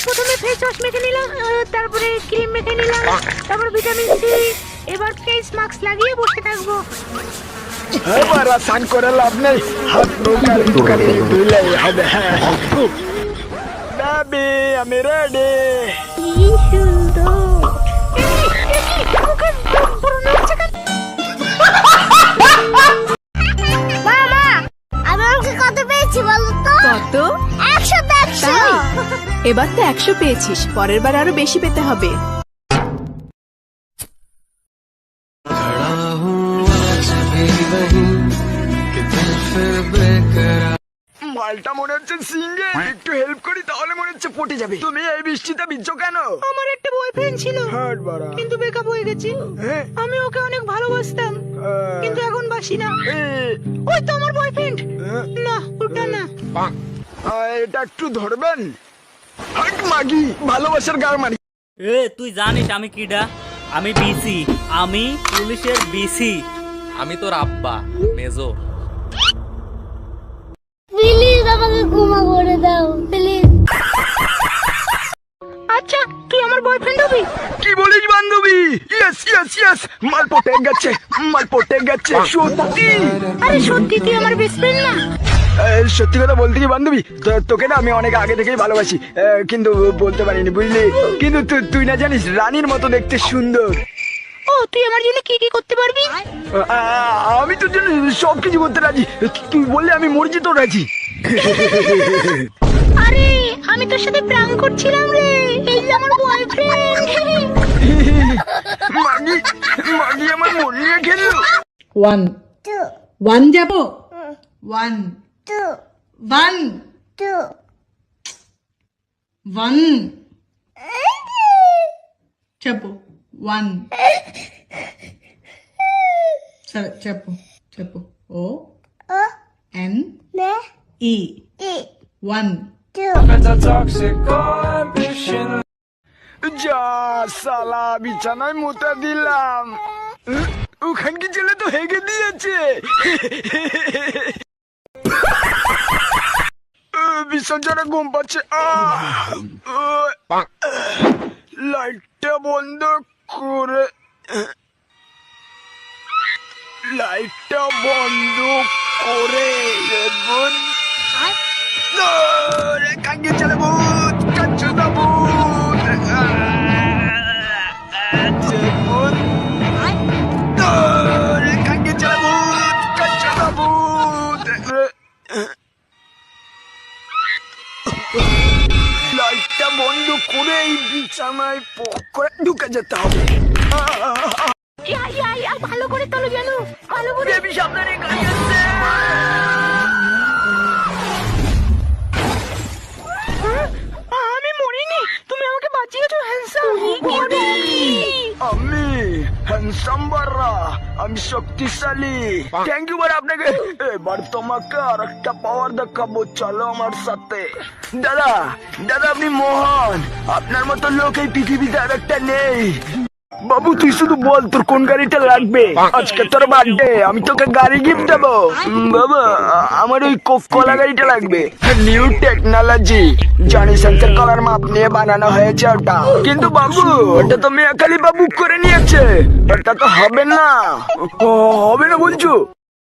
প্রথমে face wash মেখে নিলাম, তারপরে ক্রিম মেখে নিলাম, তারপর ভিটামিন সি। এবার ফেস মাস্ক লাগিয়ে বসে থাকবো। এবার স্নান করে লাভ নেই, হাত মুখ আর একটুখানি ধুলেই হবে। বেবি আমি রেডি। কি সুন্দর। ওকে পুরো নাচছে কেন? মামা, আমি অঙ্কে কত পেয়েছি বলো তো? কত? 100 100। তাই? এবার তো 100 পেয়েছিস, পরের বার আরো বেশি পেতে হবে। মালটা মনে হচ্ছে সিঙ্গে, একটু হেল্প করি তাহলে মনে হচ্ছে পটে যাবে। তুমি এই বৃষ্টিতে ভিজছো কেন? আমার একটা বয়ফ্রেন্ড ছিল, হাট বাড়া। কিন্তু ব্রেকআপ হয়ে গেছে। হ্যাঁ? আমি ওকে অনেক ভালোবাসতাম, কিন্তু এখন বাসি না। ওই তো আমার বয়ফ্রেন্ড। না ওটা না। এটা একটু ধরবেন? হাট মাগি, ভালোবাসার গার মারি। এ তুই জানিস আমি কিডা? আমি বিসি, আমি পুলিশের বিসি। আমি তোর আব্বা মেজর। প্লিজ আমাকে ক্ষমা করে দাও প্লিজ। আচ্ছা তুই আমার বয়ফ্রেন্ড হবি? কি বলিস বান্ধবী? ইয়েস ইয়েস ইয়েস, মাল পটে গেছে, মাল পটে গেছে সত্যি। আরে সত্যি তুই আমার বেস্ট ফ্রেন্ড না? সত্যি কথা বলতে কি বান্ধবী, তোকে না আমি অনেক আগে থেকেই ভালোবাসি, কিন্তু বলতে পারিনি বুঝলি। কিন্তু তুই না জানিস রানীর মতো দেখতে সুন্দর। ও তুই আমার জন্য কি কি করতে পারবি? আমি তোর জন্য সবকিছু করতে রাজি, তুই বললে আমি মরজি তো রাজি। আরে আমি তোর সাথে প্র্যাঙ্ক করছিলাম রে, এই যে আমার বয়ফ্রেন্ড। মাগি মাগি আমার মন নিয়ে খেললো। 1 2 1 যাবো 1 2 1 2 1 చెప్పు 1 సరే చెప్పు చెప్పు ఓ O N N E E 1 2 যা সালা বিছানায় মুতে দিলাম, ওখানকি ছেলে তো হেগে দিয়েছে। ভীষণ জোরে ঘুম পাচ্ছে। লাইটটা বন্ধ করে, লাইটটা বন্ধ করে কাঙ্গে চলে ভূত, কাচ্চু না ভূত, ভূত কাঙ্গে চলে ভূত, কাচ্চু না ভূত। লাইটটা বন্ধ করে এই বিছানায় পক করে ঢুকে যেতে হবে। ইয়া ইয়া ইয়া, ভালো করে তোলো যেন, ভালো করে। বেবি সামনে গাড়ি আসছে। আমি মরিনি, তুমি আমাকে বাঁচিয়েছো হ্যান্ডসাম। আমি হ্যান্ডসাম বাররা, আমি শক্তিশালী। থ্যাংক ইউ বার আপনাকে। এবার তোমাকে আর একটা পাওয়ার দেখাবো, চলো আমার সাথে। দাদা দাদা আপনি মহান, আপনার মতো লোক এই পৃথিবীতে আর একটা নেই। বাবু তুই শুধু বল তোর কোন গাড়িটা লাগবে, আজকে তোর বার্থডে, আমি তোকে গাড়ি গিফট দেবো। বাবা আমার ওই কোক কলা গাড়িটা লাগবে, নিউ টেকনোলজি, জনি সেন্সর কলার মাপ নিয়ে বানানো হয়েছে ওটা। কিন্তু বাবু ওটা তো মেয়াকালি বাবু করে নিয়েছে, ওটা তো হবে না। হবে না বলছো?